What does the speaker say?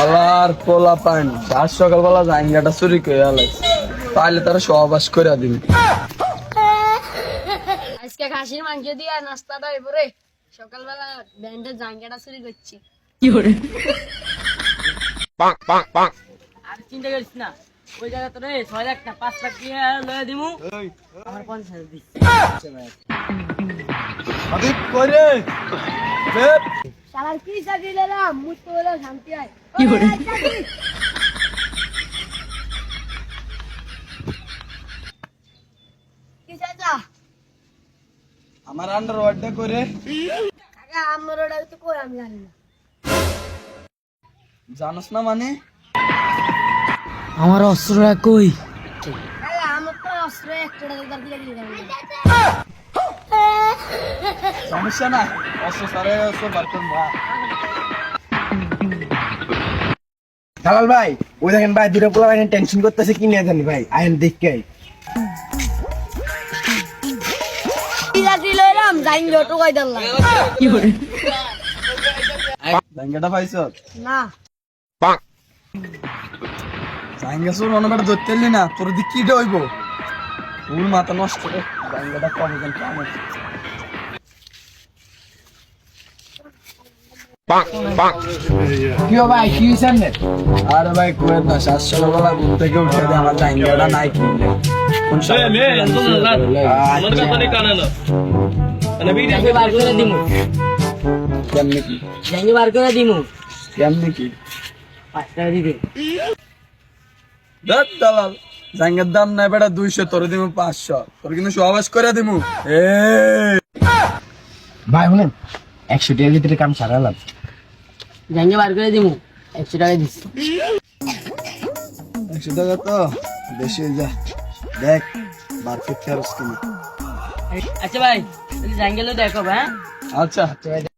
আলার পোলা পান আজ সকালবেলা জাইঙ্গাটা চুরি করে আলাইছে তাহলে তারা সহবাস করে দিবি। আজকে খাসির মাংস দিয়ে নাস্তাটা এবারে সকালবেলা ব্যান্ডের জাঙ্গাটা চুরি করছি। আর চিন্তা করিস না, ওই জায়গা তোরে 6 লাখ না 5 লাখ দিয়ে লয়ে দিমু, আমার 50 দিস। হাবিব কইরে বেপ শালার কি চাকরি রে, মুত তো হলো শান্তি হয়। কি চাচা আমার আন্ডার ওয়ার্ডে কইরে কাকা আমার ওটা তো কই আমি জানি না। জানোস না মানে আমার অস্ত্রটা কই? কাকা আমার তো অস্ত্র একটা দরকার দিলে দিলাম। সমস্যা না অস্ত্র সারে অস্ত্র বার করবো। দালাল ভাই, ওই দেখেন ভাই, দুটো পোলা ভাই টেনশন করতেছে কি নিয়ে জানি ভাই, আইন দেখে কি চাকরি লইলাম জাইঙ্গা তো কই দিলাম। জাইঙ্গাটা পাইছ না জাইঙ্গা চুর অনেকটা ধরতে এলি না তোর দিক কিটা হইব তোর মাথা নষ্ট রে। জাইঙ্গাটা কবে যেন কামড় কি ভাই, কি হয়েছে? আরে ভাই কোয়ের না সাত সকালবেলা ঘুম থেকে উঠে দে আমার জাইঙ্গাটা নাই কিনলে কোন জাঙ্গি বার করে দিমু, কেমনি কি জাঙ্গি বার করে দিমু, কেমনি কি 5 টাকা দিবি। দেখ দালাল জাইঙ্গার দাম নাই বেটা 200 তোর দিমু 500 তোর কিন্তু সহবাস করে দিমু। এ ভাই শুনেন, 100 টাকার ভিতরে কাম সারালাম। জাঙ্গি বার করে দিমু, 100 টাকা দিস। 100 টাকা তো বেশি হয়ে যা দেখ মার্কেট খরচ কিনা। আচ্ছা ভাই, জাঙ্গি লো দেখো হ্যাঁ। আচ্ছা